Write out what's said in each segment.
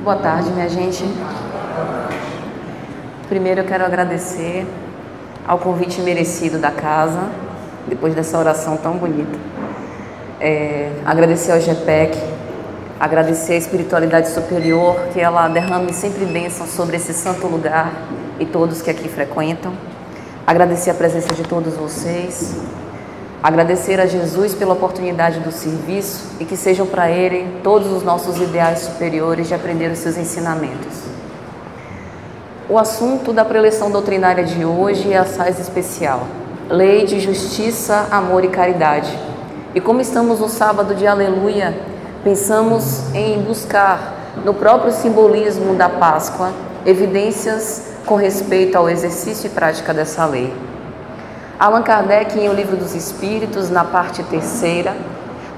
Boa tarde, minha gente. Primeiro eu quero agradecer ao convite merecido da casa, depois dessa oração tão bonita. Agradecer ao GPEC, agradecer à espiritualidade superior, que ela derrame sempre bênção sobre esse santo lugar e todos que aqui frequentam. Agradecer a presença de todos vocês. Agradecer a Jesus pela oportunidade do serviço e que sejam para Ele todos os nossos ideais superiores de aprender os seus ensinamentos. O assunto da preleção doutrinária de hoje é assaz especial. Lei de Justiça, Amor e Caridade. E como estamos no sábado de Aleluia, pensamos em buscar no próprio simbolismo da Páscoa evidências com respeito ao exercício e prática dessa lei. Allan Kardec, em O Livro dos Espíritos, na parte 3ª,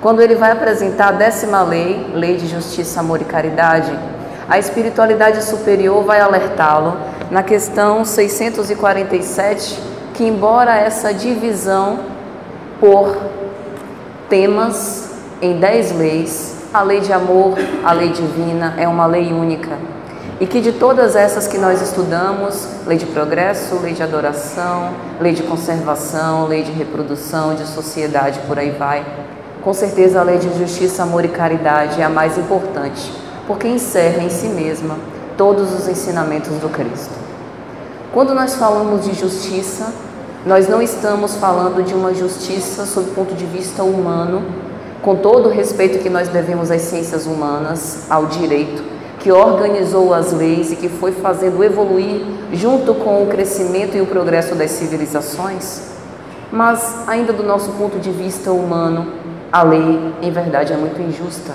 quando ele vai apresentar a 10ª lei, Lei de Justiça, Amor e Caridade, a espiritualidade superior vai alertá-lo na questão 647, que embora essa divisão por temas em 10 leis, a lei de amor, a lei divina, é uma lei única. E que de todas essas que nós estudamos, lei de progresso, lei de adoração, lei de conservação, lei de reprodução, de sociedade, por aí vai, com certeza a lei de justiça, amor e caridade é a mais importante, porque encerra em si mesma todos os ensinamentos do Cristo. Quando nós falamos de justiça, nós não estamos falando de uma justiça sob o ponto de vista humano, com todo o respeito que nós devemos às ciências humanas, ao direito, que organizou as leis e que foi fazendo evoluir junto com o crescimento e o progresso das civilizações, mas ainda do nosso ponto de vista humano, a lei, em verdade, é muito injusta.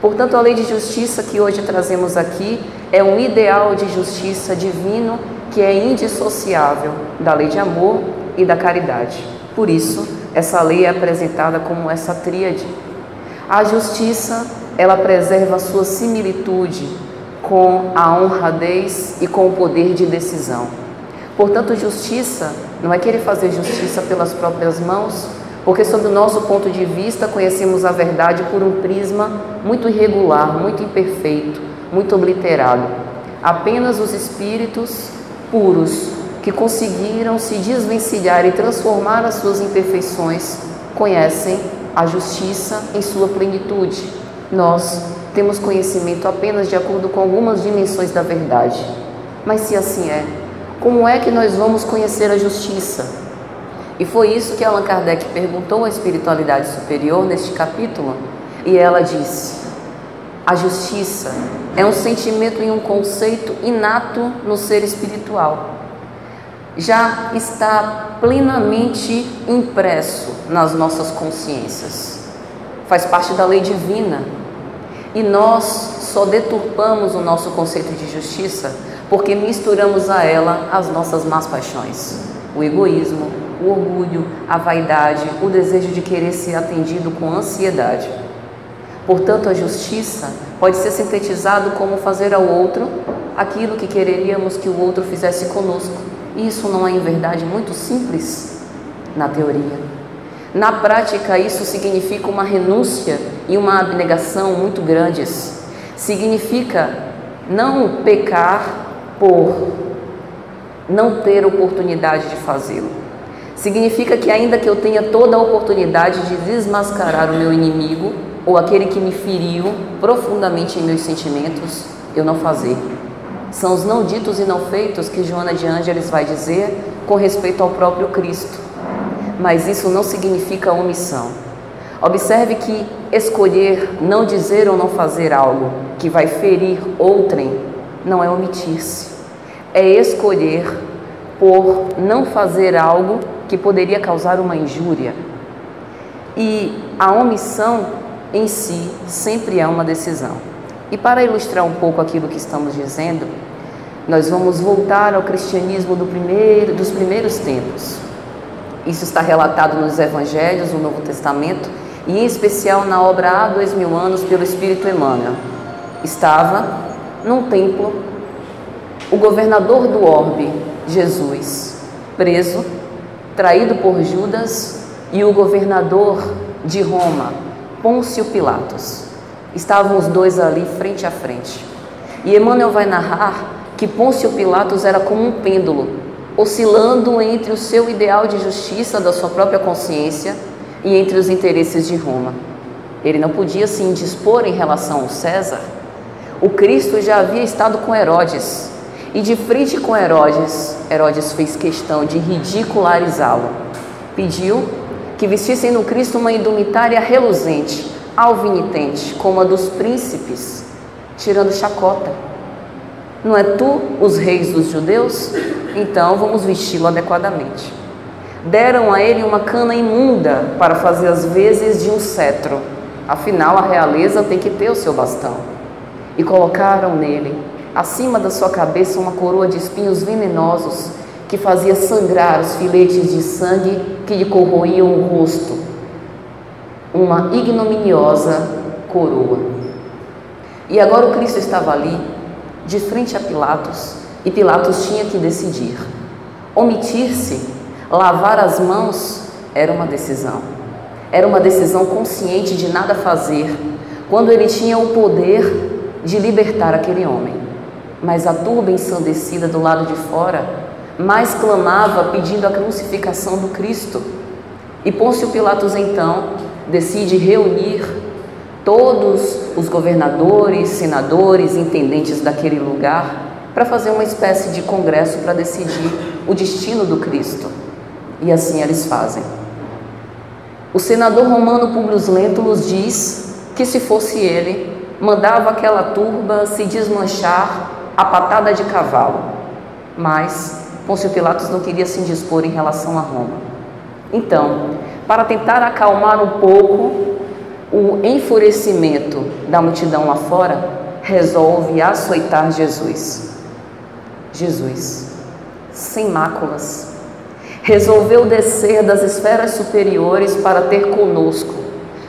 Portanto, a lei de justiça que hoje trazemos aqui é um ideal de justiça divino que é indissociável da lei de amor e da caridade. Por isso, essa lei é apresentada como essa tríade. A justiça, ela preserva a sua similitude com a honradez e com o poder de decisão. Portanto, justiça não é querer fazer justiça pelas próprias mãos, porque sob o nosso ponto de vista conhecemos a verdade por um prisma muito irregular, muito imperfeito, muito obliterado. Apenas os espíritos puros que conseguiram se desvencilhar e transformar as suas imperfeições conhecem a justiça em sua plenitude. Nós temos conhecimento apenas de acordo com algumas dimensões da verdade. Mas se assim é, como é que nós vamos conhecer a justiça? E foi isso que Allan Kardec perguntou à espiritualidade superior neste capítulo. E ela disse: a justiça é um sentimento e um conceito inato no ser espiritual. Já está plenamente impresso nas nossas consciências. Faz parte da lei divina. E nós só deturpamos o nosso conceito de justiça porque misturamos a ela as nossas más paixões. O egoísmo, o orgulho, a vaidade, o desejo de querer ser atendido com ansiedade. Portanto, a justiça pode ser sintetizado como fazer ao outro aquilo que quereríamos que o outro fizesse conosco. E isso não é, em verdade, muito simples na teoria. Na prática, isso significa uma renúncia e uma abnegação muito grandes. Significa não pecar por não ter oportunidade de fazê-lo. Significa que ainda que eu tenha toda a oportunidade de desmascarar o meu inimigo ou aquele que me feriu profundamente em meus sentimentos, eu não fazer. São os não ditos e não feitos que Joana de Ângeles vai dizer com respeito ao próprio Cristo. Mas isso não significa omissão. Observe que escolher não dizer ou não fazer algo que vai ferir outrem não é omitir-se. É escolher por não fazer algo que poderia causar uma injúria. E a omissão em si sempre é uma decisão. E para ilustrar um pouco aquilo que estamos dizendo, nós vamos voltar ao cristianismo dos primeiros tempos. Isso está relatado nos Evangelhos, no Novo Testamento, e em especial na obra Há 2000 anos pelo Espírito Emmanuel. Estava num templo o governador do orbe, Jesus, preso, traído por Judas, e o governador de Roma, Pôncio Pilatos. Estavam os dois ali frente a frente. E Emmanuel vai narrar que Pôncio Pilatos era como um pêndulo, oscilando entre o seu ideal de justiça da sua própria consciência e entre os interesses de Roma. Ele não podia se indispor em relação ao César. O Cristo já havia estado com Herodes, e de frente com Herodes fez questão de ridicularizá-lo. Pediu que vestissem no Cristo uma indumentária reluzente, alvinitente, como a dos príncipes, tirando chacota. Não é tu os reis dos judeus? Então vamos vesti-lo adequadamente. Deram a ele uma cana imunda para fazer as vezes de um cetro. Afinal, a realeza tem que ter o seu bastão. E colocaram nele, acima da sua cabeça, uma coroa de espinhos venenosos que fazia sangrar os filetes de sangue que lhe corroíam o rosto. Uma ignominiosa coroa. E agora o Cristo estava ali, de frente a Pilatos, e Pilatos tinha que decidir. Omitir-se, lavar as mãos, era uma decisão. Era uma decisão consciente de nada fazer, quando ele tinha o poder de libertar aquele homem. Mas a turba ensandecida do lado de fora mais clamava pedindo a crucificação do Cristo. E Pôncio Pilatos então decide reunir todos os governadores, senadores, intendentes daquele lugar para fazer uma espécie de congresso para decidir o destino do Cristo. E assim eles fazem. O senador romano Públio Lentulus diz que, se fosse ele, mandava aquela turba se desmanchar a patada de cavalo. Mas Pôncio Pilatos não queria se indispor em relação a Roma. Então, para tentar acalmar um pouco o enfurecimento da multidão lá fora, resolve açoitar Jesus. Jesus, sem máculas, resolveu descer das esferas superiores para ter conosco,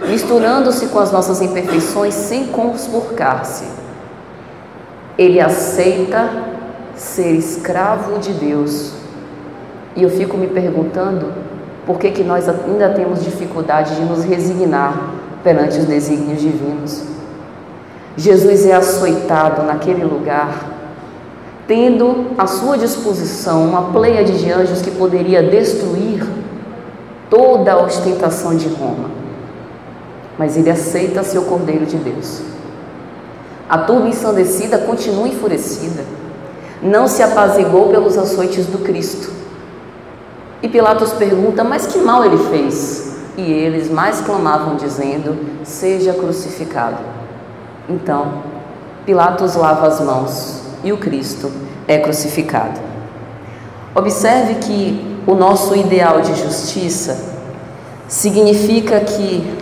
misturando-se com as nossas imperfeições sem conspurcar-se. Ele aceita ser escravo de Deus. E eu fico me perguntando por que nós ainda temos dificuldade de nos resignar perante os desígnios divinos. Jesus é açoitado naquele lugar, tendo à sua disposição uma pleiade de anjos que poderia destruir toda a ostentação de Roma. Mas ele aceita ser o Cordeiro de Deus. A turba ensandecida continua enfurecida, não se apaziguou pelos açoites do Cristo. E Pilatos pergunta: mas que mal ele fez? E eles mais clamavam dizendo: seja crucificado. Então, Pilatos lava as mãos e o Cristo é crucificado. Observe que o nosso ideal de justiça significa que,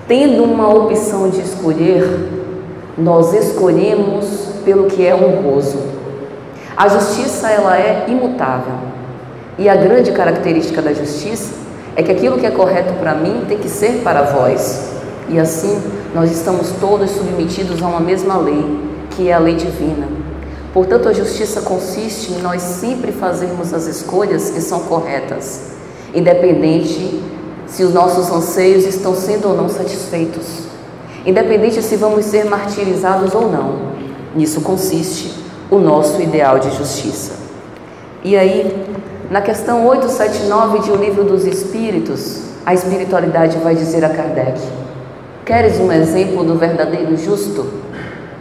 tendo uma opção de escolher, nós escolhemos pelo que é honroso. A justiça, ela é imutável. E a grande característica da justiça é que aquilo que é correto para mim tem que ser para vós. E assim, nós estamos todos submetidos a uma mesma lei, que é a lei divina. Portanto, a justiça consiste em nós sempre fazermos as escolhas que são corretas, independente se os nossos anseios estão sendo ou não satisfeitos, independente se vamos ser martirizados ou não. Nisso consiste o nosso ideal de justiça. E aí, na questão 879 de O Livro dos Espíritos, a espiritualidade vai dizer a Kardec: queres um exemplo do verdadeiro justo?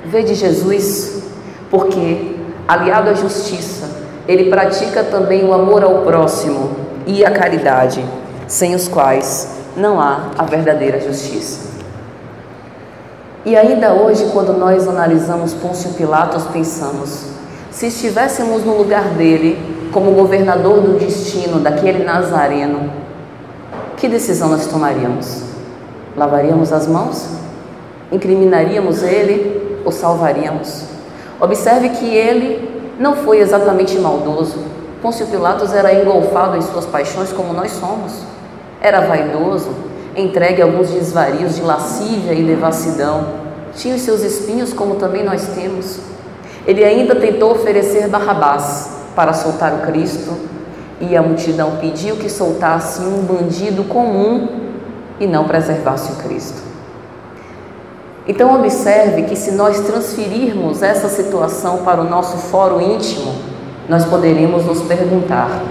Vede Jesus, porque, aliado à justiça, ele pratica também o amor ao próximo e a caridade, sem os quais não há a verdadeira justiça. E ainda hoje, quando nós analisamos Pôncio Pilatos, pensamos: se estivéssemos no lugar dele, como governador do destino daquele Nazareno, que decisão nós tomaríamos? Lavaríamos as mãos? Incriminaríamos ele ou salvaríamos? Observe que ele não foi exatamente maldoso. Pôncio Pilatos era engolfado em suas paixões como nós somos. Era vaidoso, entregue a alguns desvarios de lascívia e devassidão. Tinha os seus espinhos como também nós temos. Ele ainda tentou oferecer Barrabás para soltar o Cristo, e a multidão pediu que soltasse um bandido comum e não preservasse o Cristo. Então observe que se nós transferirmos essa situação para o nosso fórum íntimo, nós poderemos nos perguntar: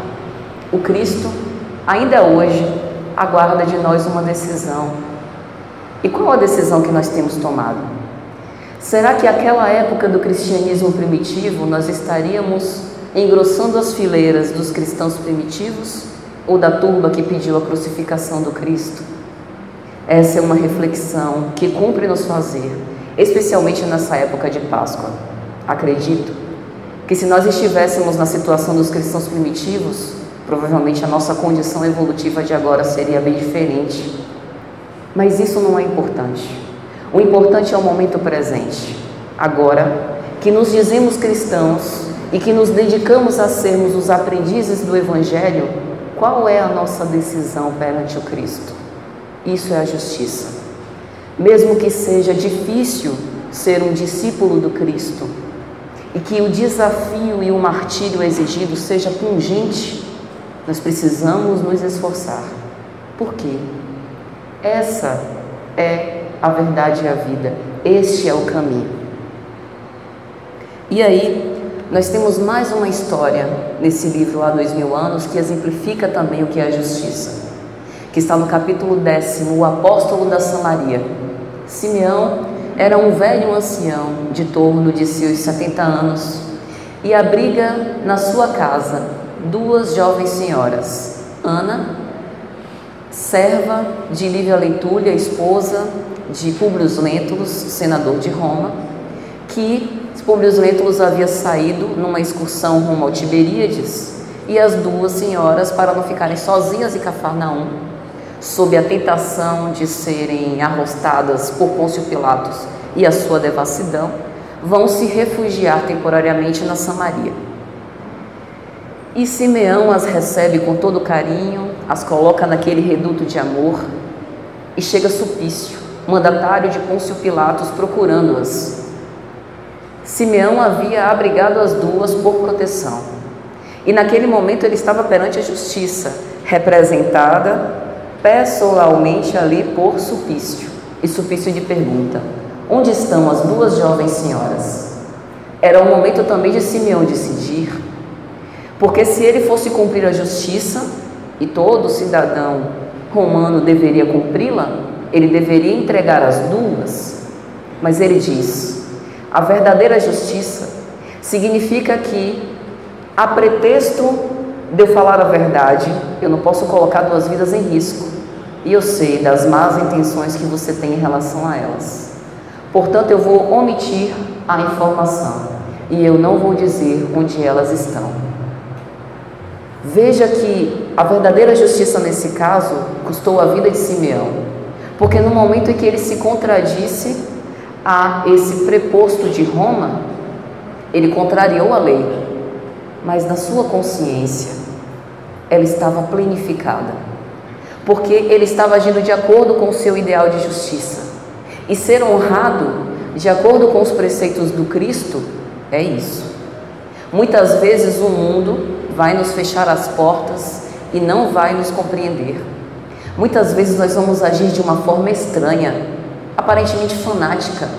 o Cristo ainda hoje aguarda de nós uma decisão. E qual a decisão que nós temos tomado? Será que naquela época do cristianismo primitivo nós estaríamos engrossando as fileiras dos cristãos primitivos ou da turba que pediu a crucificação do Cristo? Essa é uma reflexão que cumpre nos fazer, especialmente nessa época de Páscoa. Acredito que se nós estivéssemos na situação dos cristãos primitivos, provavelmente a nossa condição evolutiva de agora seria bem diferente. Mas isso não é importante. O importante é o momento presente. Agora, que nos dizemos cristãos e que nos dedicamos a sermos os aprendizes do Evangelho, qual é a nossa decisão perante o Cristo? Isso é a justiça. Mesmo que seja difícil ser um discípulo do Cristo e que o desafio e o martírio exigido seja pungente, nós precisamos nos esforçar. Por quê? Essa é a verdade e a vida. Este é o caminho. E aí, nós temos mais uma história nesse livro há 2000 anos que exemplifica também o que é a justiça, que está no capítulo 10, o apóstolo da Samaria. Simeão era um velho ancião de torno de seus 70 anos e abriga na sua casa duas jovens senhoras, Ana, serva de Lívia Leitúlia, esposa de Públio Lentulus, senador de Roma, que Públio Lentulus havia saído numa excursão rumo ao Tiberíades, e as duas senhoras, para não ficarem sozinhas em Cafarnaum, sob a tentação de serem arrostadas por Pôncio Pilatos e a sua devassidão, vão se refugiar temporariamente na Samaria. E Simeão as recebe com todo carinho, as coloca naquele reduto de amor, e chega Sulpício, mandatário de Pôncio Pilatos, procurando-as. Simeão havia abrigado as duas por proteção, e naquele momento ele estava perante a justiça, representada pessoalmente ali por Sulpício. E Sulpício lhe pergunta: onde estão as duas jovens senhoras? Era o momento também de Simeão decidir, porque se ele fosse cumprir a justiça, e todo cidadão romano deveria cumpri-la, ele deveria entregar as duas. Mas ele diz: a verdadeira justiça significa que, a pretexto de eu falar a verdade, eu não posso colocar duas vidas em risco, e eu sei das más intenções que você tem em relação a elas. Portanto, eu vou omitir a informação e eu não vou dizer onde elas estão. Veja que a verdadeira justiça nesse caso custou a vida de Simeão, porque no momento em que ele se contradisse a esse preposto de Roma, ele contrariou a lei, mas na sua consciência ela estava plenificada, porque ele estava agindo de acordo com o seu ideal de justiça. E ser honrado de acordo com os preceitos do Cristo é isso. Muitas vezes o mundo vai nos fechar as portas e não vai nos compreender. Muitas vezes nós vamos agir de uma forma estranha, aparentemente fanática,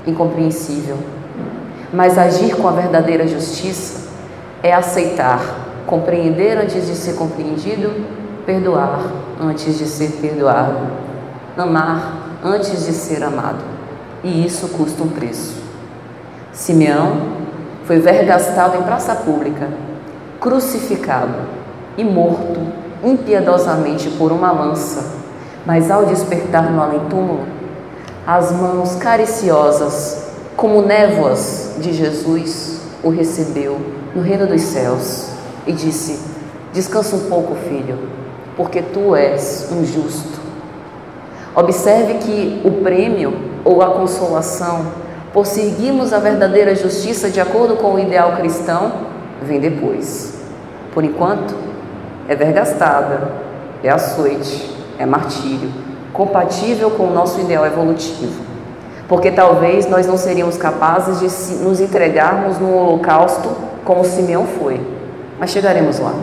incompreensível. Mas agir com a verdadeira justiça é aceitar, compreender antes de ser compreendido, perdoar antes de ser perdoado, amar antes de ser amado. E isso custa um preço. Simeão foi vergastado em praça pública, crucificado e morto impiedosamente por uma lança, mas ao despertar no além-túmulo, as mãos cariciosas, como névoas de Jesus, o recebeu no reino dos céus e disse: descansa um pouco, filho, porque tu és um justo. Observe que o prêmio ou a consolação por seguirmos a verdadeira justiça de acordo com o ideal cristão vem depois. Por enquanto, é vergastada, é açoite, é martírio, compatível com o nosso ideal evolutivo. Porque talvez nós não seríamos capazes de nos entregarmos no holocausto como Simeão foi, mas chegaremos lá.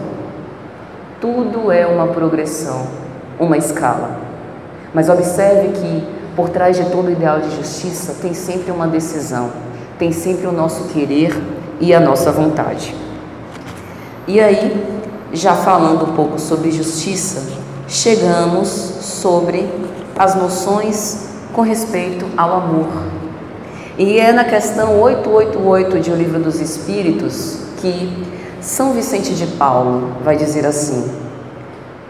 Tudo é uma progressão, uma escala. Mas observe que Por trás de todo ideal de justiça tem sempre uma decisão, tem sempre o nosso querer e a nossa vontade. E aí, já falando um pouco sobre justiça, chegamos sobre as noções com respeito ao amor. E é na questão 888 de O Livro dos Espíritos que São Vicente de Paulo vai dizer assim: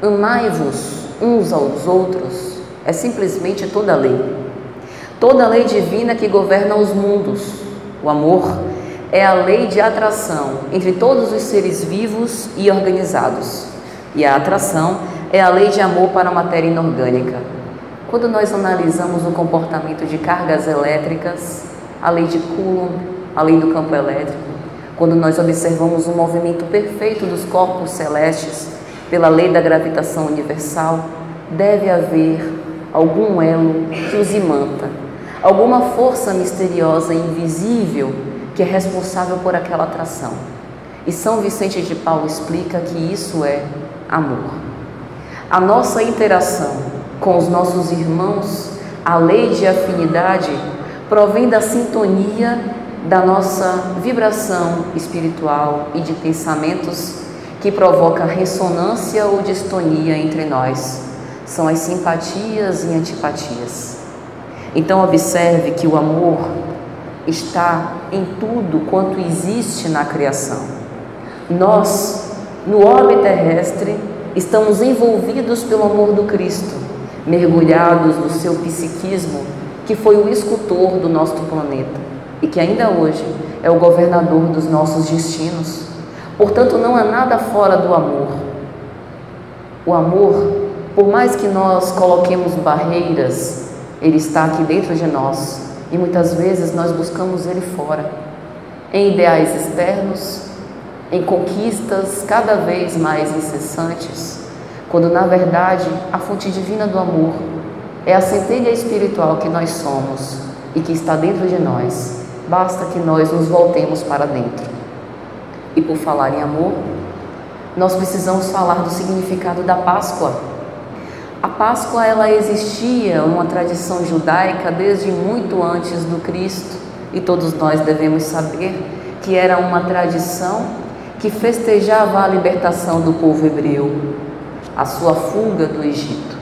amai-vos uns aos outros é simplesmente toda a lei divina que governa os mundos. O amor é a lei de atração entre todos os seres vivos e organizados, e a atração é a lei de amor para a matéria inorgânica. Quando nós analisamos o comportamento de cargas elétricas, a lei de Coulomb, a lei do campo elétrico, quando nós observamos o movimento perfeito dos corpos celestes pela lei da gravitação universal, deve haver algum elo que os imanta, alguma força misteriosa e invisível que é responsável por aquela atração. E São Vicente de Paulo explica que isso é amor. A nossa interação com os nossos irmãos, a lei de afinidade, provém da sintonia da nossa vibração espiritual e de pensamentos que provoca ressonância ou distonia entre nós. São as simpatias e antipatias. Então observe que o amor está em tudo quanto existe na criação. Nós, no orbe terrestre, estamos envolvidos pelo amor do Cristo, mergulhados no seu psiquismo, que foi o escultor do nosso planeta e que ainda hoje é o governador dos nossos destinos. Portanto, não há nada fora do amor. O amor, por mais que nós coloquemos barreiras, ele está aqui dentro de nós e muitas vezes nós buscamos ele fora, em ideais externos, em conquistas cada vez mais incessantes, quando na verdade a fonte divina do amor é a centelha espiritual que nós somos e que está dentro de nós. Basta que nós nos voltemos para dentro. E por falar em amor, nós precisamos falar do significado da Páscoa. A Páscoa, ela existia, uma tradição judaica desde muito antes do Cristo, e todos nós devemos saber que era uma tradição que festejava a libertação do povo hebreu, a sua fuga do Egito.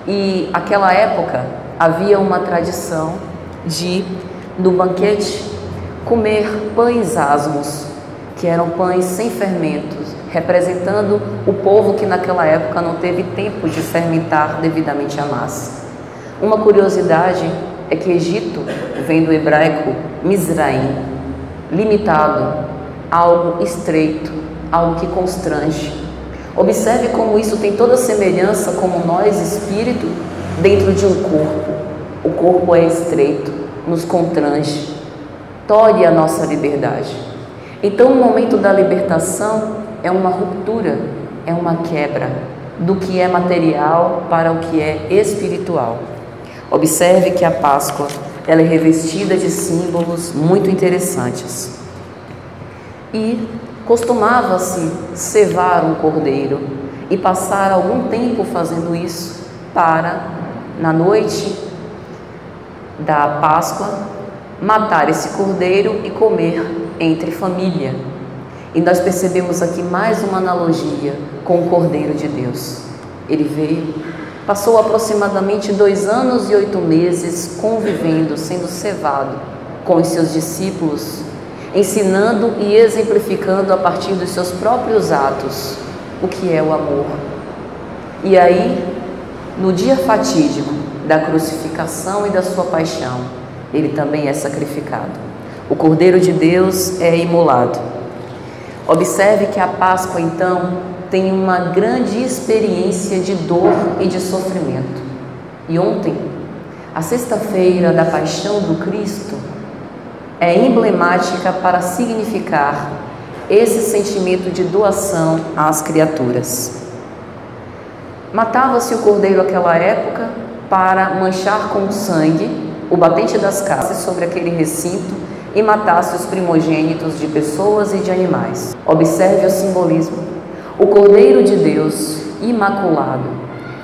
E naquela época havia uma tradição de, no banquete, comer pães asmos, que eram pães sem fermentos, representando o povo que naquela época não teve tempo de fermentar devidamente a massa. Uma curiosidade é que Egito vem do hebraico Mizraim, limitado, algo estreito, algo que constrange. Observe como isso tem toda semelhança como nós, espírito, dentro de um corpo. O corpo é estreito, nos constrange, tolhe a nossa liberdade. Então o momento da libertação é uma ruptura, é uma quebra do que é material para o que é espiritual. Observe que a Páscoa, ela é revestida de símbolos muito interessantes. E costumava-se cevar um cordeiro e passar algum tempo fazendo isso para, na noite da Páscoa, matar esse cordeiro e comer entre família. E nós percebemos aqui mais uma analogia com o Cordeiro de Deus. Ele veio, passou aproximadamente 2 anos e 8 meses convivendo, sendo cevado com os seus discípulos, ensinando e exemplificando a partir dos seus próprios atos o que é o amor. E aí, no dia fatídico da crucificação e da sua paixão, ele também é sacrificado. O Cordeiro de Deus é imolado. Observe que a Páscoa, então, tem uma grande experiência de dor e de sofrimento. E ontem, a sexta-feira da paixão do Cristo, é emblemática para significar esse sentimento de doação às criaturas. Matava-se o cordeiro naquela época para manchar com sangue o batente das casas sobre aquele recinto e matasse os primogênitos de pessoas e de animais. Observe o simbolismo. O Cordeiro de Deus, imaculado,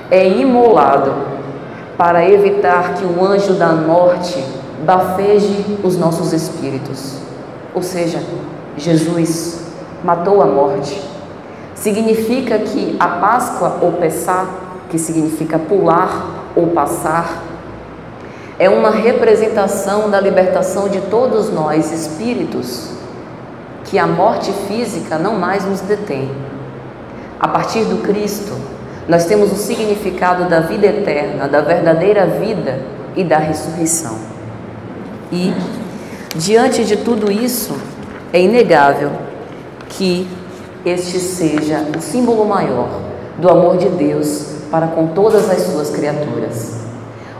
é imolado para evitar que o anjo da morte bafeje os nossos espíritos. Ou seja, Jesus matou a morte. Significa que a Páscoa ou Pessá, que significa pular ou passar, é uma representação da libertação de todos nós, espíritos, que a morte física não mais nos detém. A partir do Cristo, nós temos o significado da vida eterna, da verdadeira vida e da ressurreição. E, diante de tudo isso, é inegável que este seja o símbolo maior do amor de Deus para com todas as suas criaturas.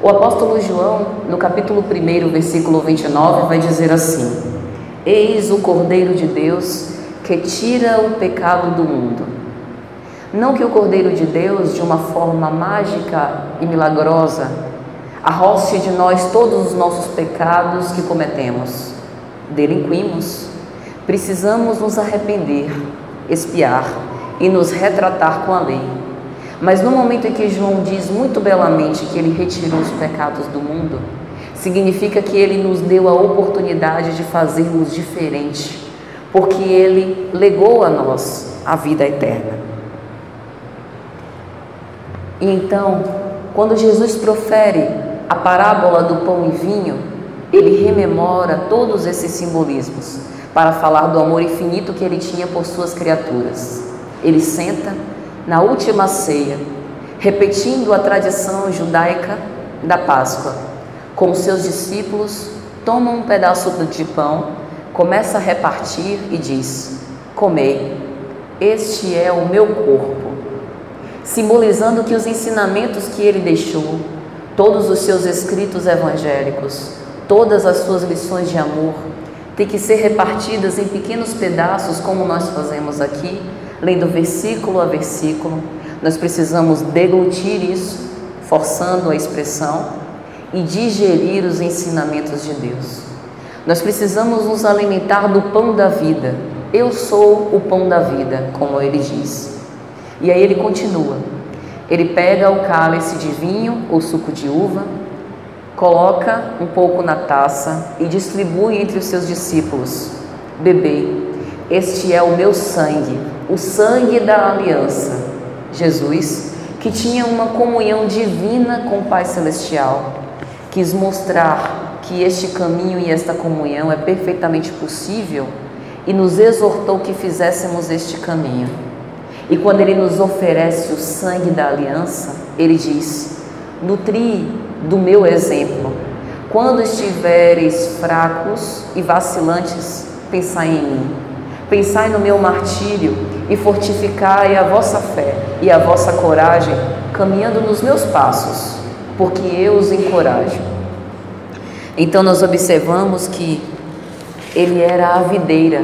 O apóstolo João, no capítulo 1, versículo 29, vai dizer assim: Eis o Cordeiro de Deus que tira o pecado do mundo. Não que o Cordeiro de Deus, de uma forma mágica e milagrosa, arroce de nós todos os nossos pecados que cometemos. Delinquimos. Precisamos nos arrepender, expiar e nos retratar com a lei. Mas no momento em que João diz muito belamente que ele retirou os pecados do mundo, significa que ele nos deu a oportunidade de fazermos diferente, porque ele legou a nós a vida eterna. E então, quando Jesus profere a parábola do pão e vinho, ele rememora todos esses simbolismos para falar do amor infinito que ele tinha por suas criaturas. Ele senta na última ceia, repetindo a tradição judaica da Páscoa. Com seus discípulos, toma um pedaço de pão, começa a repartir e diz: Comei, este é o meu corpo. Simbolizando que os ensinamentos que ele deixou, todos os seus escritos evangélicos, todas as suas lições de amor, têm que ser repartidas em pequenos pedaços, como nós fazemos aqui, lendo versículo a versículo. Nós precisamos deglutir isso, forçando a expressão, e digerir os ensinamentos de Deus. Nós precisamos nos alimentar do pão da vida. Eu sou o pão da vida, como ele diz. E aí ele continua. Ele pega o cálice de vinho ou suco de uva, coloca um pouco na taça e distribui entre os seus discípulos. Bebei, este é o meu sangue, o sangue da aliança. Jesus, que tinha uma comunhão divina com o Pai Celestial, quis mostrar que este caminho e esta comunhão é perfeitamente possível e nos exortou que fizéssemos este caminho. E quando ele nos oferece o sangue da aliança, ele diz: nutri do meu exemplo. Quando estiveres fracos e vacilantes, pensai em mim. Pensai no meu martírio e fortificai a vossa fé e a vossa coragem, caminhando nos meus passos, porque eu os encorajo. Então nós observamos que ele era a videira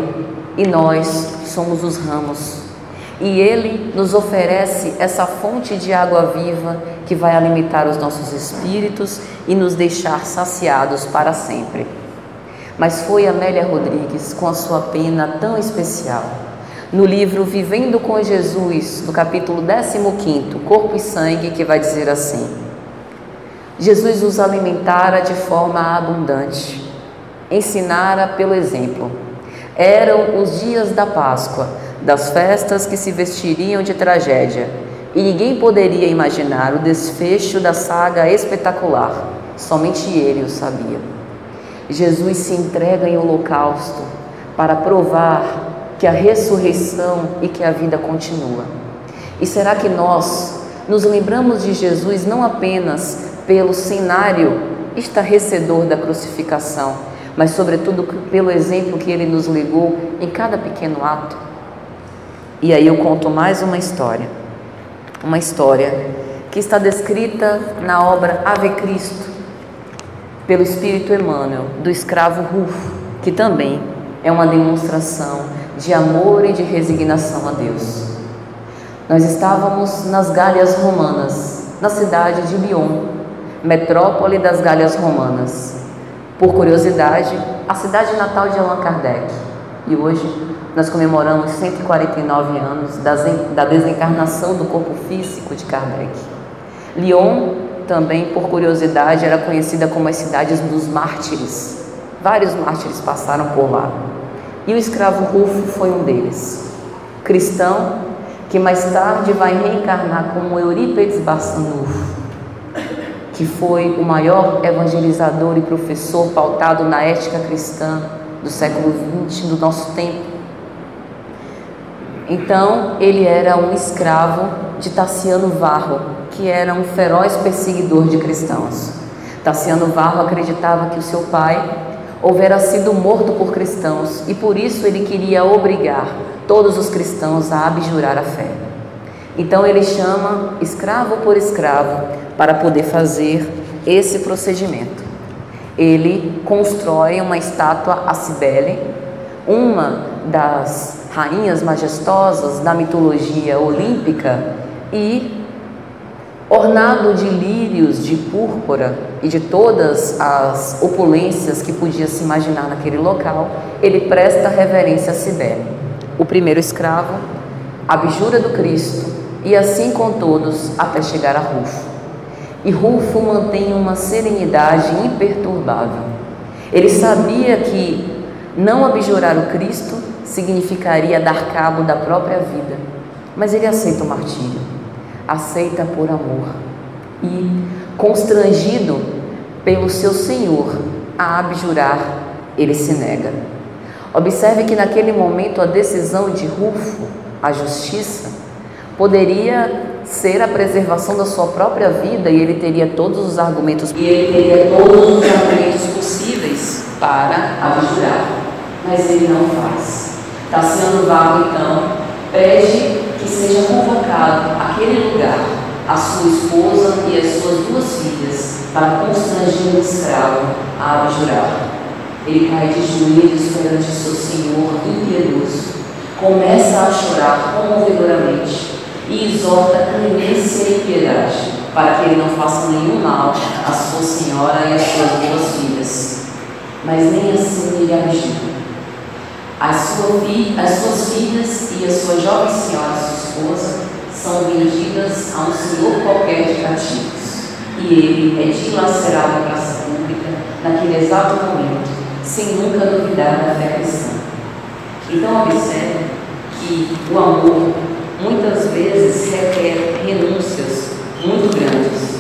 e nós somos os ramos. E ele nos oferece essa fonte de água viva que vai alimentar os nossos espíritos e nos deixar saciados para sempre. Mas foi Amélia Rodrigues, com a sua pena tão especial, no livro Vivendo com Jesus, no capítulo 15, Corpo e Sangue, que vai dizer assim: Jesus os alimentara de forma abundante, ensinara pelo exemplo. Eram os dias da Páscoa, das festas que se vestiriam de tragédia, e ninguém poderia imaginar o desfecho da saga espetacular, somente ele o sabia. Jesus se entrega em holocausto para provar que a ressurreição e que a vida continua. E será que nós nos lembramos de Jesus não apenas pelo cenário estarrecedor da crucificação, mas sobretudo pelo exemplo que ele nos legou em cada pequeno ato? E aí eu conto mais uma história que está descrita na obra Ave Cristo, pelo Espírito Emmanuel, do escravo Rufo, que também é uma demonstração de amor e de resignação a Deus. Nós estávamos nas Gálias Romanas, na cidade de Lyon, metrópole das Gálias Romanas. Por curiosidade, a cidade natal de Allan Kardec. E hoje nós comemoramos 149 anos da desencarnação do corpo físico de Kardec. Lyon também, por curiosidade, era conhecida como as cidades dos mártires. Vários mártires passaram por lá. E o escravo Rufo foi um deles. Cristão, que mais tarde vai reencarnar como Eurípides Barçanufo, que foi o maior evangelizador e professor pautado na ética cristã do século XX, do nosso tempo. Então, ele era um escravo de Tassiano Varro, que era um feroz perseguidor de cristãos. Tassiano Varro acreditava que o seu pai houvera sido morto por cristãos e por isso ele queria obrigar todos os cristãos a abjurar a fé. Então ele chama escravo por escravo para poder fazer esse procedimento. Ele constrói uma estátua a Cibele, uma das rainhas majestosas da mitologia olímpica, e ornado de lírios, de púrpura e de todas as opulências que podia se imaginar naquele local, ele presta reverência a Cibele. O primeiro escravo abjura do Cristo e assim com todos até chegar a Rufo. E Rufo mantém uma serenidade imperturbável. Ele sabia que não abjurar o Cristo significaria dar cabo da própria vida, mas ele aceita o martírio, aceita por amor e, constrangido pelo seu Senhor a abjurar, ele se nega. Observe que naquele momento a decisão de Rufo, a justiça, poderia ser a preservação da sua própria vida e ele teria todos os argumentos possíveis para abjurar, mas ele não faz. Tassiano Varro, então, pede que seja convocado àquele lugar a sua esposa e as suas 2 filhas para constranger o escravo a abjurar. Ele cai de joelhos perante seu Senhor impiedoso, começa a chorar comovedoramente e exorta clemência e piedade para que ele não faça nenhum mal à sua senhora e às suas 2 filhas. Mas nem assim ele abjura. As suas filhas e a sua jovem senhora, sua esposa, são vendidas a um senhor qualquer de cativos, e ele é dilacerado na praça pública naquele exato momento, sem nunca duvidar da fé cristã. Então observe que o amor muitas vezes requer renúncias muito grandes.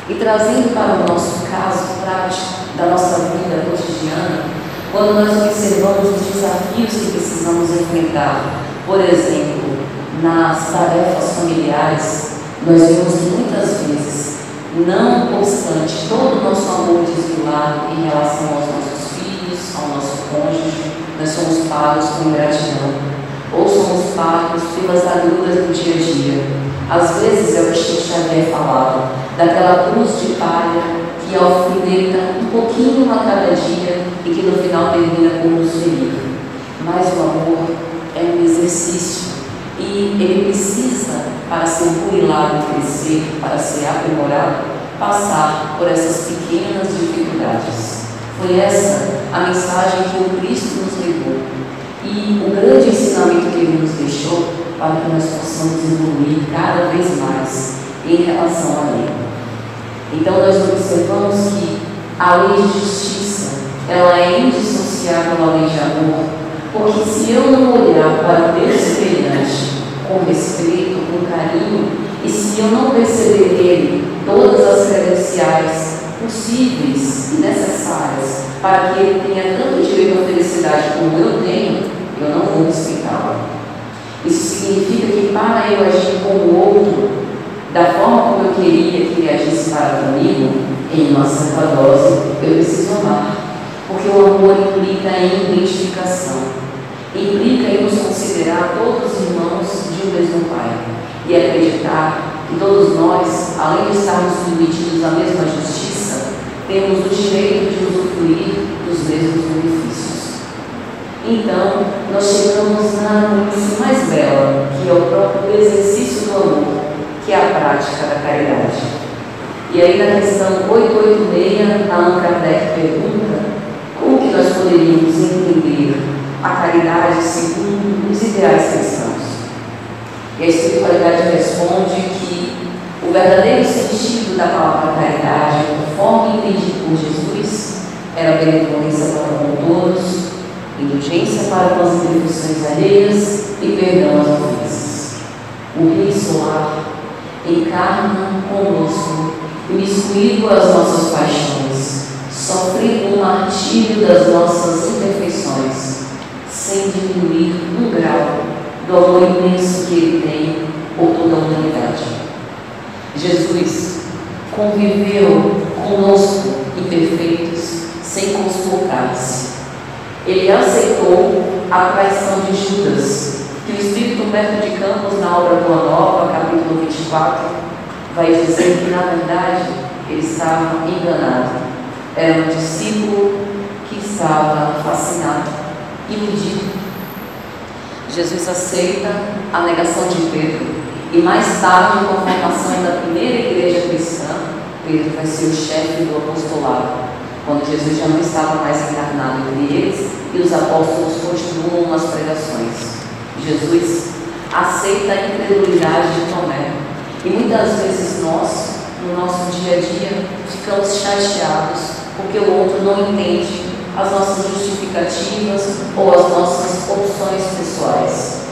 E trazendo para o nosso caso prático da nossa vida cotidiana, quando nós observamos os desafios que precisamos enfrentar, por exemplo, nas tarefas familiares, nós vemos que muitas vezes, não obstante todo o nosso amor desviado em relação aos nossos filhos, ao nosso cônjuge, nós somos pagos com ingratidão, ou somos pagos pelas agruras do dia a dia. Às vezes é o que Chico Xavier falava, daquela cruz de palha que alfineta um pouquinho a cada dia e que no final termina por nos ferir. Mas o amor é um exercício e ele precisa, para ser burilado e crescer, para ser aprimorado, passar por essas pequenas dificuldades. Foi essa a mensagem que o Cristo nos levou e o grande ensinamento que ele nos deixou para que nós possamos evoluir cada vez mais em relação a ele. Então nós observamos que a lei de justiça, ela é indissociável da lei de amor, porque se eu não olhar para o meu semelhante com respeito, com carinho, e se eu não perceber nele todas as credenciais possíveis e necessárias para que ele tenha tanto direito à felicidade como eu tenho, eu não vou respeitá-lo. Isso significa que para eu agir com o outro da forma como eu queria que ele agisse para comigo, em uma certa dose, eu preciso amar. Porque o amor implica em identificação, implica em nos considerar todos irmãos de um mesmo Pai e acreditar que todos nós, além de estarmos submetidos à mesma justiça, temos o direito de usufruir dos mesmos benefícios. Então, nós chegamos na notícia mais bela, que é o próprio exercício do amor, que é a prática da caridade. E aí na questão 886, Allan Kardec pergunta como que nós poderíamos entender a caridade segundo os ideais cristãos. E a espiritualidade responde que O verdadeiro sentido da palavra caridade, conforme entendido por Jesus, era benevolência para com todos, indulgência para com as imperfeições alheias e perdão às ofensas. O Rei Solar encarna conosco, imiscuído às nossas paixões, sofrendo o martírio das nossas imperfeições, sem diminuir um grau do amor imenso que Ele tem por toda a humanidade. Jesus conviveu conosco imperfeitos, sem consultar-se. Ele aceitou a traição de Judas, que o Espírito Humberto de Campos, na obra Boa Nova, capítulo 24, vai dizer que, na verdade, ele estava enganado. Era um discípulo que estava fascinado, iludido. Jesus aceita a negação de Pedro e, mais tarde, com a formação da primeira igreja cristã, Pedro vai ser o chefe do apostolado, quando Jesus já não estava mais encarnado entre eles e os apóstolos continuam nas pregações. Jesus aceita a incredulidade de Tomé e muitas vezes nós, no nosso dia a dia, ficamos chateados porque o outro não entende as nossas justificativas ou as nossas opções pessoais.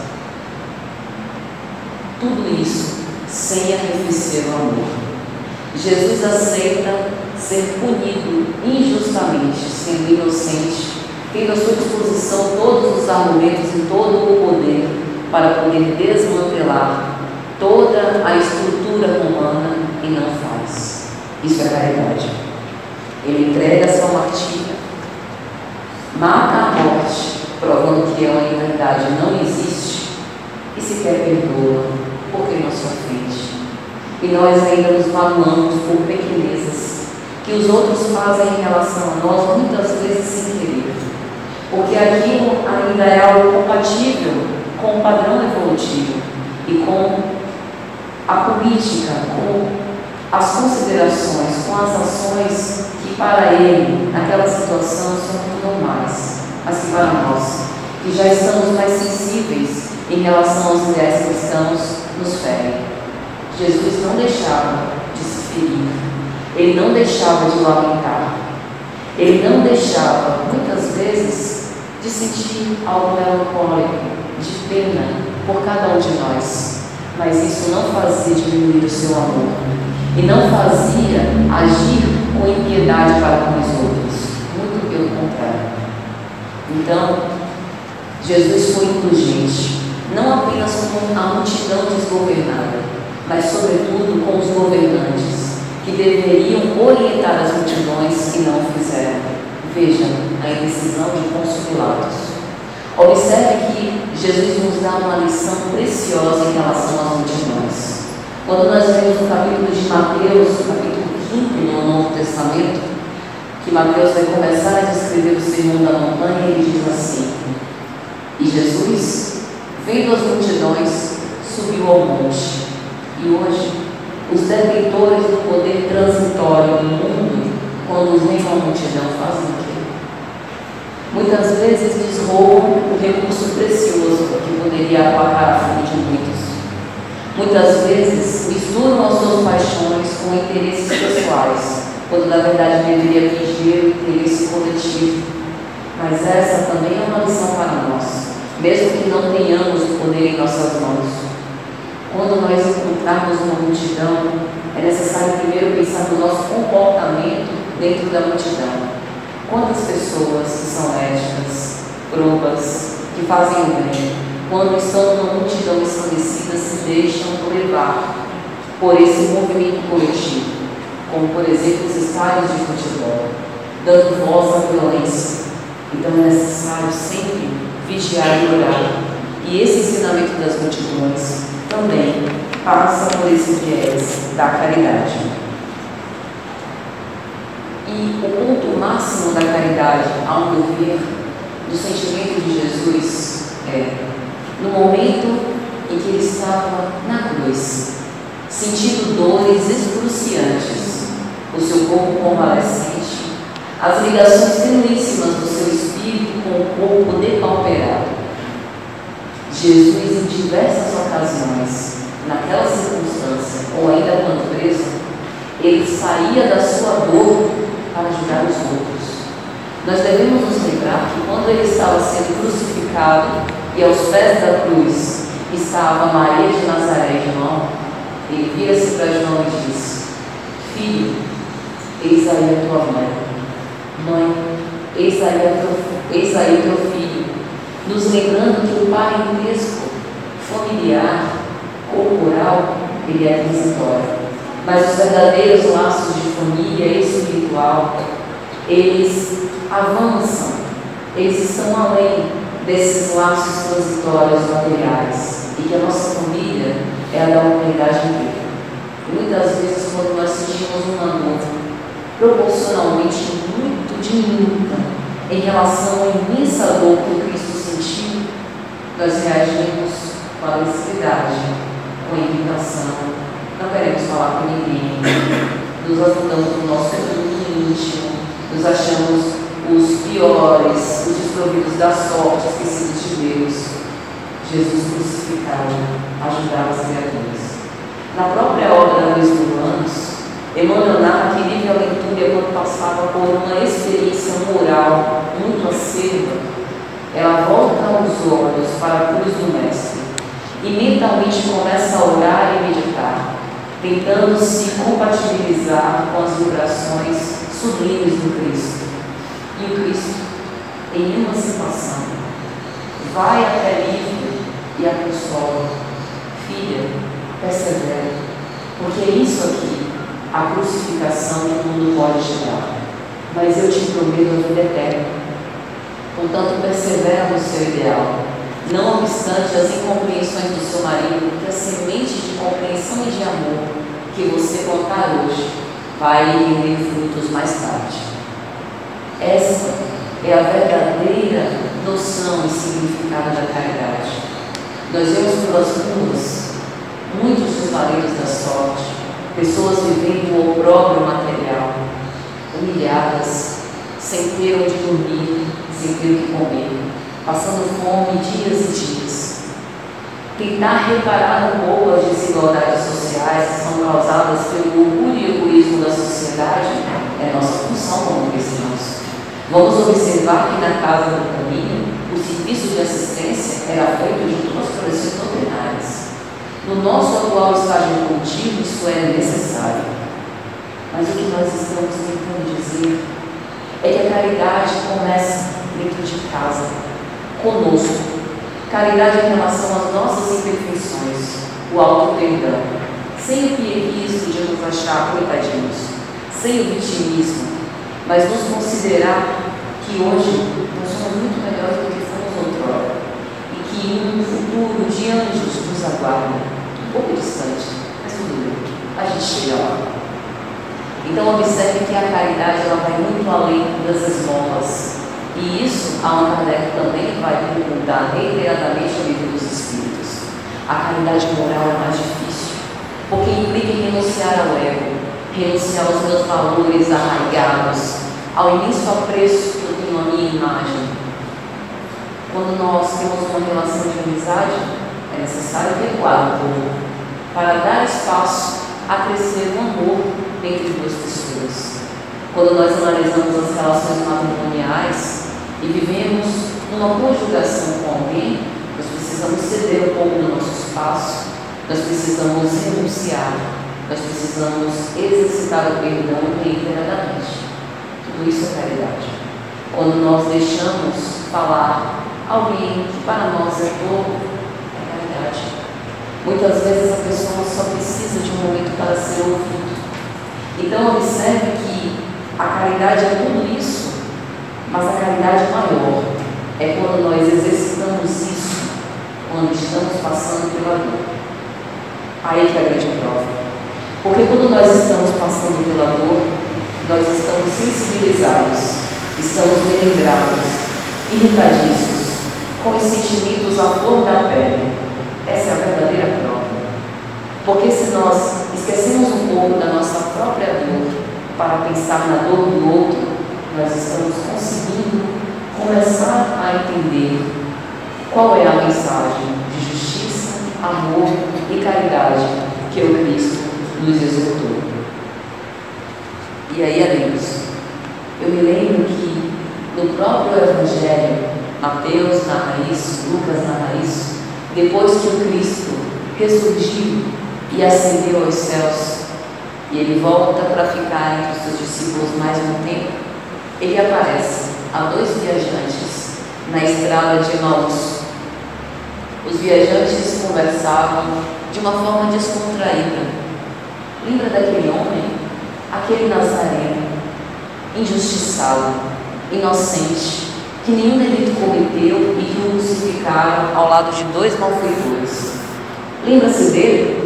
Tudo isso sem arrefecer o amor. Jesus aceita ser punido injustamente, sendo inocente, tendo à sua disposição todos os argumentos e todo o poder para poder desmantelar toda a estrutura romana e não faz. Isso é caridade. Ele entrega seu martírio, mata a morte, provando que ela em verdade não existe, e sequer perdoa, porque não se ofende. E nós ainda nos magoamos por pequenezas que os outros fazem em relação a nós, muitas vezes sem querer, porque aquilo ainda é algo compatível com o padrão evolutivo e com a política, com as considerações, com as ações que para ele, naquela situação, são muito normais, mas que para nós, que já estamos mais sensíveis em relação aos ideais cristãos, nos ferem. Jesus não deixava de se ferir, ele não deixava de lamentar, ele não deixava, muitas vezes, de sentir algo melancólico, de pena por cada um de nós, mas isso não fazia diminuir o seu amor e não fazia agir com impiedade para com os outros, muito pelo contrário. Então, Jesus foi indulgente, não apenas com a multidão desgovernada, mas sobretudo com os governantes, que deveriam orientar as multidões e não o fizeram. Veja a indecisão de Pôncio Pilatos. Observe que Jesus nos dá uma lição preciosa em relação às multidões. Quando nós vemos o capítulo de Mateus, o capítulo 5 no Novo Testamento, que Mateus vai começar a descrever o Sermão da Montanha, ele diz assim: e Jesus, vendo as multidões, subiu ao monte. E hoje, os detentores do poder transitório do mundo, quando veem uma multidão, fazem o quê? Muitas vezes lhes roubam o recurso precioso que poderia aplacar a fome de muitos. Muitas vezes misturam as suas paixões com interesses pessoais, quando na verdade deveria atingir o interesse coletivo. Mas essa também é uma lição para nós, mesmo que não tenhamos o poder em nossas mãos. Quando nós encontrarmos uma multidão, é necessário primeiro pensar no nosso comportamento dentro da multidão. Quantas pessoas que são éticas, probas, que fazem o bem, quando estão numa multidão ensandecida, se deixam levar por esse movimento coletivo, como por exemplo os estádios de futebol, dando voz à violência. Então é necessário sempre vigiar e orar. E esse ensinamento das multidões também passa por esse viés da caridade. E o ponto máximo da caridade, ao meu ver, do sentimento de Jesus é no momento em que ele estava na cruz, sentindo dores excruciantes, o seu corpo convalescente, as ligações tenuíssimas do seu espírito com o corpo depauperado. Jesus, em diversas ocasiões, naquela circunstância, ou ainda quando preso, ele saía da sua dor para ajudar os outros. Nós devemos nos lembrar que quando ele estava sendo crucificado e aos pés da cruz estava Maria de Nazaré, João, ele vira-se para João e disse: filho, eis aí a tua mãe. Mãe, eis aí o teu filho. Nos lembrando que o parentesco familiar, corporal, ele é transitório. Mas os verdadeiros laços de família espiritual, eles avançam, eles estão além desses laços transitórios materiais, e que a nossa família é a da humanidade inteira. E muitas vezes, quando nós sentimos uma dor proporcionalmente muito diminuta em relação à imensa dor que Cristo sentiu, nós reagimos com agressividade, com irritação, não queremos falar com ninguém, nos afundamos no nosso mundo íntimo, nos achamos os piores, os desprovidos da sorte, esquecidos de Deus. Jesus crucificado ajudava as criaturas. Na própria obra da Luiz Romanos, Emmanuel narra que Lívia Lentúria, quando passava por uma experiência moral muito acerba, ela volta os olhos para a cruz do Mestre e mentalmente começa a orar e meditar, tentando se compatibilizar com as vibrações sublimes do Cristo. E o Cristo, em uma situação, vai até Lívia e a consola: filha, persevera, porque é isso aqui, a crucificação que o mundo pode te dar, mas eu te prometo a vida eterna. Portanto, persevera no seu ideal, não obstante as incompreensões do seu marido, que a semente de compreensão e de amor que você plantar hoje vai render frutos mais tarde. Essa é a verdadeira noção e significado da caridade. Nós vemos pelas ruas muitos desvaleiros da sorte, pessoas vivendo o opróbrio material, humilhadas, sem ter onde dormir, sem ter o que comer, passando fome dias e dias. Tentar reparar um pouco as desigualdades sociais que são causadas pelo orgulho e egoísmo da sociedade é nossa função como cristãos. Vamos observar que na Casa do Caminho o serviço de assistência era feito de duas profissões doutrinárias. No nosso atual estágio cultivo isso é necessário. Mas o que nós estamos tentando dizer é que a caridade começa dentro de casa, conosco. Caridade em relação às nossas imperfeições, o auto-perdão, sem o pieguismo de nos achar coitadinhos, sem o vitimismo, mas nos considerar que hoje nós somos muito melhores do que fomos outrora e que um futuro de anjos nos aguarda, um pouco distante, mas tudo bem, a gente chega lá. Então observe que a caridade ela vai muito além das esmolas. E isso, Allan Kardec também vai perguntar reiteradamente ao Livro dos Espíritos. A caridade moral é mais difícil, porque implica em renunciar ao ego, renunciar aos meus valores arraigados, ao imenso apreço que eu tenho à minha imagem. Quando nós temos uma relação de amizade, é necessário recuar um pouco, para dar espaço a crescer o amor entre duas pessoas. Quando nós analisamos as relações matrimoniais e vivemos uma conjugação com alguém, nós precisamos ceder um pouco do nosso espaço, nós precisamos renunciar, nós precisamos exercitar o perdão reiteradamente. Tudo isso é caridade. Quando nós deixamos falar alguém que para nós é todo, é caridade. Muitas vezes a pessoa só precisa de um momento para ser ouvido. Então observe que a caridade é tudo isso, mas a caridade maior é quando nós exercitamos isso, quando estamos passando pela dor. Aí que é a grande prova. Porque quando nós estamos passando pela dor, nós estamos sensibilizados, estamos melindrados, irritadíssimos, com os sentimentos à flor da pele. Essa é a verdadeira prova. Porque se nós esquecemos um pouco da nossa própria dor para pensar na dor do outro, nós estamos conseguindo começar a entender qual é a mensagem de justiça, amor e caridade que o Cristo nos exortou. E aí, amigos, eu me lembro que no próprio Evangelho, Mateus narra isso, Lucas narra isso, depois que o Cristo ressurgiu e ascendeu aos céus, e ele volta para ficar entre os seus discípulos mais um tempo, ele aparece a 2 viajantes na estrada de Emaús. Os viajantes conversavam de uma forma descontraída. Lembra daquele homem? Aquele nazareno, injustiçado, inocente, que nenhum delito cometeu e que o crucificaram ao lado de 2 malfeitores. Lembra-se dele?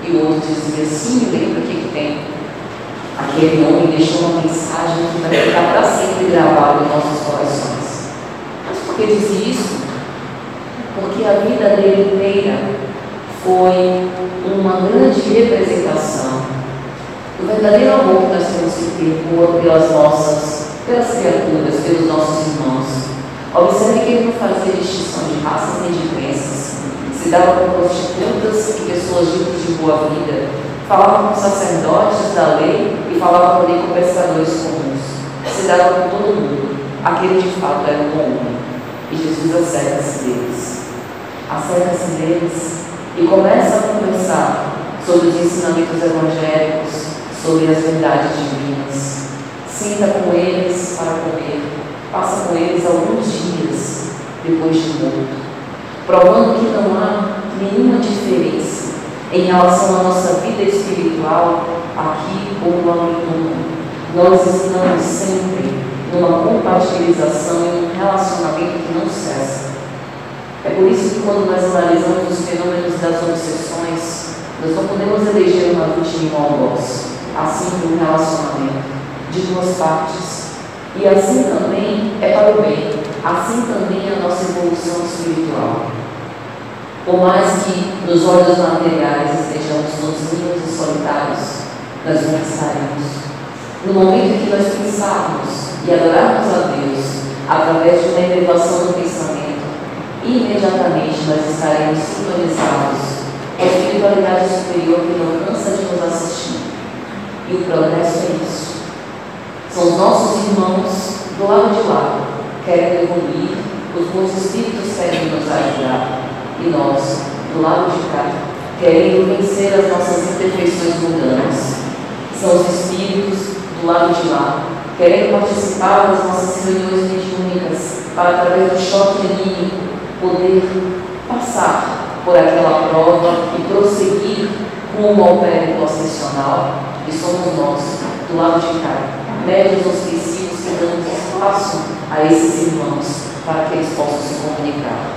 E o outro dizia, sim, lembra o que tem. Aquele homem deixou uma mensagem que vai ficar para sempre gravada em nossos corações. Mas por que dizia isso? Porque a vida dele inteira foi uma grande representação do verdadeiro amor que nós temos que ter pelas criaturas, pelos nossos irmãos. Observe que ele não fazia distinção de raças nem de crenças. Se dava com prostitutas e pessoas ditas de boa vida, falava com sacerdotes da lei e falava também com pescadores comuns. Se dava com todo mundo. Aquele de fato era um bom homem. E Jesus acerca-se deles. Acerca-se deles e começa a conversar sobre os ensinamentos evangélicos, sobre as verdades divinas. Senta com eles para comer. Passa com eles alguns dias depois de morto, provando que não há nenhuma diferença em relação à nossa vida espiritual aqui ou lá no mundo. Nós estamos sempre numa compatibilização e um relacionamento que não cessa. É por isso que quando nós analisamos os fenômenos das obsessões, nós não podemos eleger uma vítima igual a nós, assim como um relacionamento de 2 partes. E assim também é para o bem, assim também é a nossa evolução espiritual. Por mais que nos olhos materiais estejamos sozinhos e solitários, nós não estaremos. No momento em que nós pensarmos e adorarmos a Deus através de uma elevação do pensamento, imediatamente nós estaremos sintonizados com a espiritualidade superior que não cansa de nos assistir. E o progresso é isso. São os nossos irmãos do lado de lá, querem evoluir, os bons espíritos querem nos ajudar, e nós, do lado de cá, querendo vencer as nossas imperfeições mundanas. São os espíritos do lado de lá, querendo participar das nossas reuniões mediúnicas, para, através do choque anímico, poder passar por aquela prova e prosseguir rumo ao périplo ascensional. E somos nós, do lado de cá, médios auspicivos que damos espaço a esses irmãos para que eles possam se comunicar.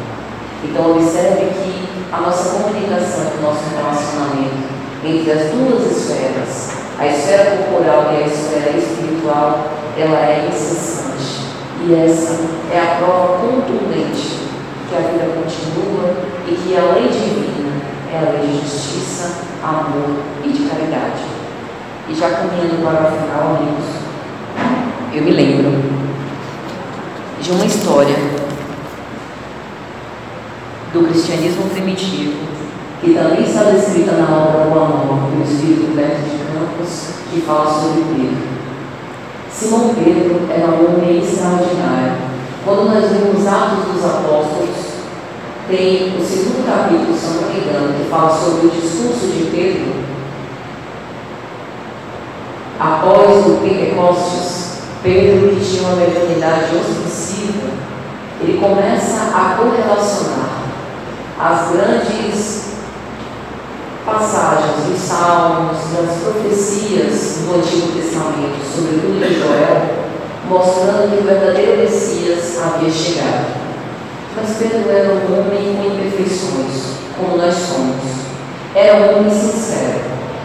Então observe que a nossa comunicação, o nosso relacionamento entre as 2 esferas, a esfera corporal e a esfera espiritual, ela é incessante. E essa é a prova contundente que a vida continua e que a lei divina é a lei de justiça, amor e de caridade. E já caminhando para o final, amigos, eu me lembro de uma história do cristianismo primitivo, que também está descrita na obra Boa Nova, do Espírito Humberto de Campos, que fala sobre Pedro. Simão Pedro era um homem extraordinário. Quando nós vemos Atos dos Apóstolos, tem o 2º capítulo, se não me engano, que fala sobre o discurso de Pedro após o Pentecostes. Pedro, que tinha uma mediunidade ostensiva, ele começa a correlacionar as grandes passagens dos Salmos, das profecias do Antigo Testamento, sobretudo de Joel, mostrando que o verdadeiro Messias havia chegado. Mas Pedro era um homem com imperfeições, como nós somos. Era um homem sincero,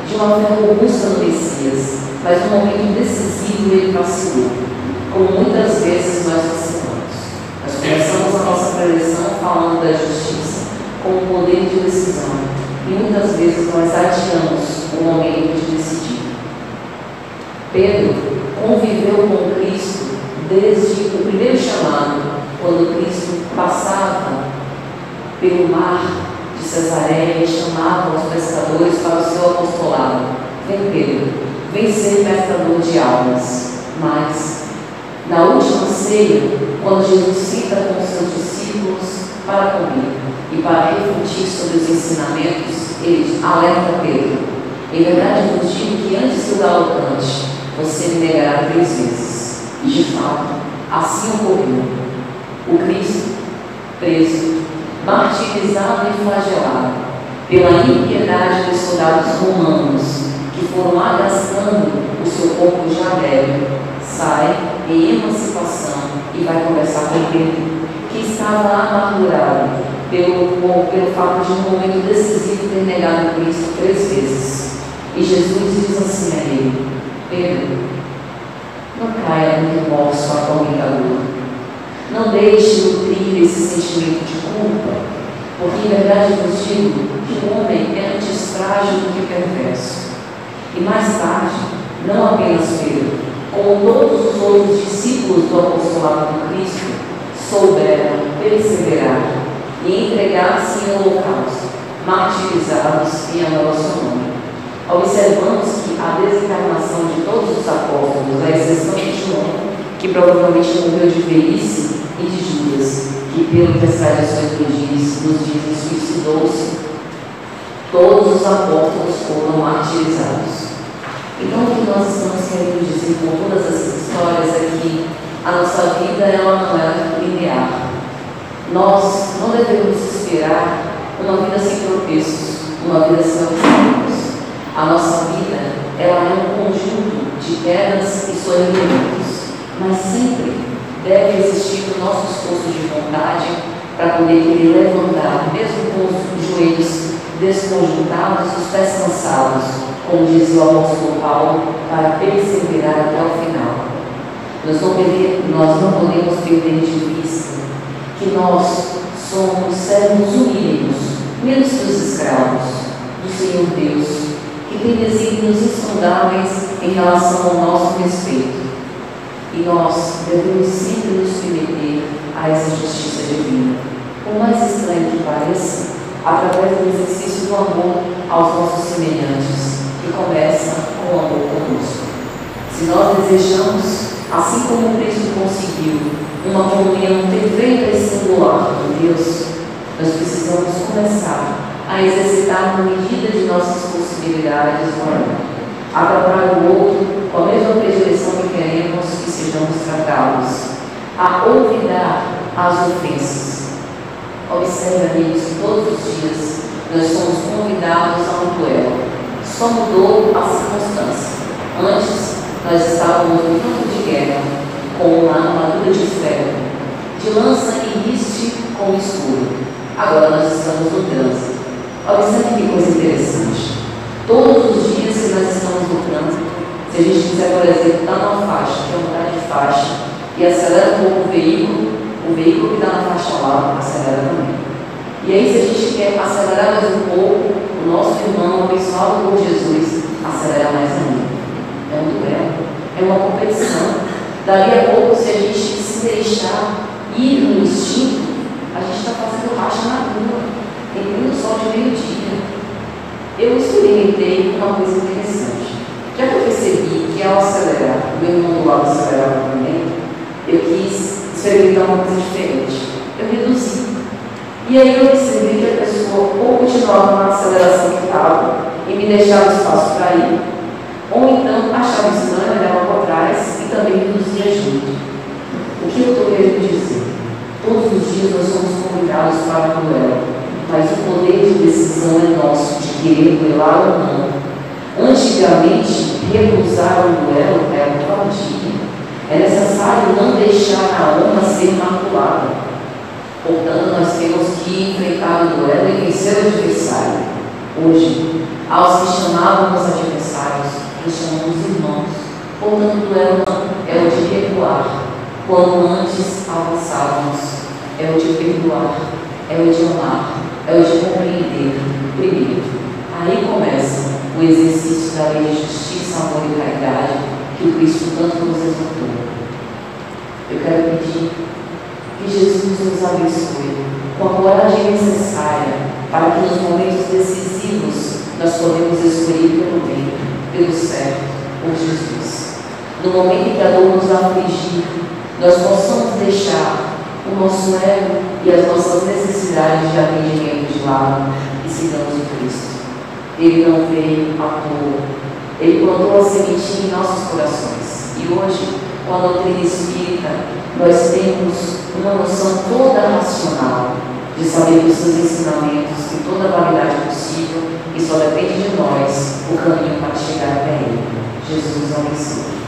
de uma fé robusta no Messias, mas no momento decisivo ele vacilou, como muitas vezes nós vacilamos. Nós começamos a nossa preleção falando da justiça como poder de decisão, e muitas vezes nós adiamos o momento de decidir. Pedro conviveu com Cristo desde o primeiro chamado, quando Cristo passava pelo mar de Cesareia e chamava os pescadores para o seu apostolado. Vem Pedro, vem ser pescador de almas. Mas, na última ceia, quando Jesus senta com os seus discípulos para comer e para refletir sobre os ensinamentos, ele alerta Pedro: em verdade vos digo que antes que o galo cante, você me negará 3 vezes. E de fato, assim ocorreu. O Cristo, preso, martirizado e flagelado pela impiedade dos soldados romanos que foram agastando o seu corpo já velho, sai em emancipação e vai conversar com Pedro, que estava amargurado pelo fato de um momento decisivo ter negado Cristo 3 vezes. E Jesus diz assim a ele: Pedro, não caia no remorso atormentador. Não deixe nutrir esse sentimento de culpa, porque em verdade vos digo que o homem é antes frágil do que perverso. E mais tarde, não apenas Pedro, como todos os outros discípulos do apostolado do Cristo, souberam perseverar e entregar-se em holocausto, martirizados em amor ao seu nome. Observamos que a desencarnação de todos os apóstolos, à exceção de João, que provavelmente morreu de velhice, e de Judas, que pelo que as tradições nos dizem, suicidou-se, todos os apóstolos foram martirizados. Então, o que nós estamos querendo dizer com todas essas histórias é que a nossa vida ela não é linear. Nós não devemos esperar uma vida sem tropeços, uma vida sem obstáculos. A nossa vida ela é um conjunto de quedas e sofrimentos, mas sempre deve existir o nosso esforço de vontade para poder querer levantar, mesmo com os joelhos desconjuntados, os pés cansados, como dizia o apóstolo Paulo, para perseverar até o final. Nós não podemos perder de vista que nós somos servos humildes, menos que os escravos do Senhor Deus, que tem desígnios insondáveis em relação ao nosso respeito. E nós devemos sempre nos submeter a essa justiça divina, por mais estranho que pareça, através do exercício do amor aos nossos semelhantes, que começa com o amor conosco. Se nós desejamos, assim como Cristo conseguiu, uma comunhão perfeita e singular com Deus, nós precisamos começar a exercitar na medida de nossas possibilidades o amor, a tratar o outro com a mesma predileção que queremos que sejamos tratados, a olvidar as ofensas. Observe, amigos, que todos os dias nós somos convidados a um duelo. Só mudou a circunstância. Antes, nós estávamos no campo de guerra, com uma armadura de ferro, de lança e riste com escudo. Agora nós estamos no trânsito. Observe que coisa interessante. Todos os dias que nós estamos no trânsito, se a gente quiser, por exemplo, dar uma faixa, que é mudar de faixa, e acelera um pouco o veículo que está na faixa lá acelera também. E aí, se a gente quer acelerar mais um pouco, o nosso irmão, abençoado por Jesus, acelera mais ainda. É um duelo, é uma competição. Dali a pouco, se a gente se deixar ir no instinto, a gente está fazendo racha na rua, em pleno sol de meio-dia. Eu experimentei uma coisa interessante. Já que eu percebi que ao acelerar, o meu irmão do lado acelerava também, eu quis experimentar uma coisa diferente. Eu reduzi. E aí eu percebi que a pessoa ou continuava na aceleração que estava e me deixava espaço para ir, ou então achava estranho, olhava para trás e também reduzia junto. O que eu estou querendo dizer? Todos os dias nós somos convidados para o duelo, mas o poder de decisão é nosso, de querer duelar ou não. Antigamente, recusar o duelo era covardia. É necessário não deixar a honra ser maculada. Portanto, nós temos que enfrentar o duelo e vencer o adversário. Hoje, aos que chamávamos adversários, nós chamamos irmãos. Portanto, o duelo é o de recuar, quando antes avançávamos. É o de perdoar, é o de amar, é o de compreender primeiro. Aí começa o exercício da lei de justiça, amor e caridade que o Cristo tanto nos exortou. Eu quero pedir que Jesus nos abençoe com a coragem necessária para que nos momentos decisivos nós podemos escolher pelo bem, pelo certo, por Jesus. No momento em que a dor nos afligir, nós possamos deixar o nosso ego e as nossas necessidades de atendimento de lado e sigamos o Cristo. Ele não veio à toa. Ele plantou a sementinha em nossos corações. E hoje, com a doutrina espírita, nós temos uma noção toda racional de saber que os seus ensinamentos têm toda a validade possível e só depende de nós o caminho para chegar até Ele. Jesus abençoe.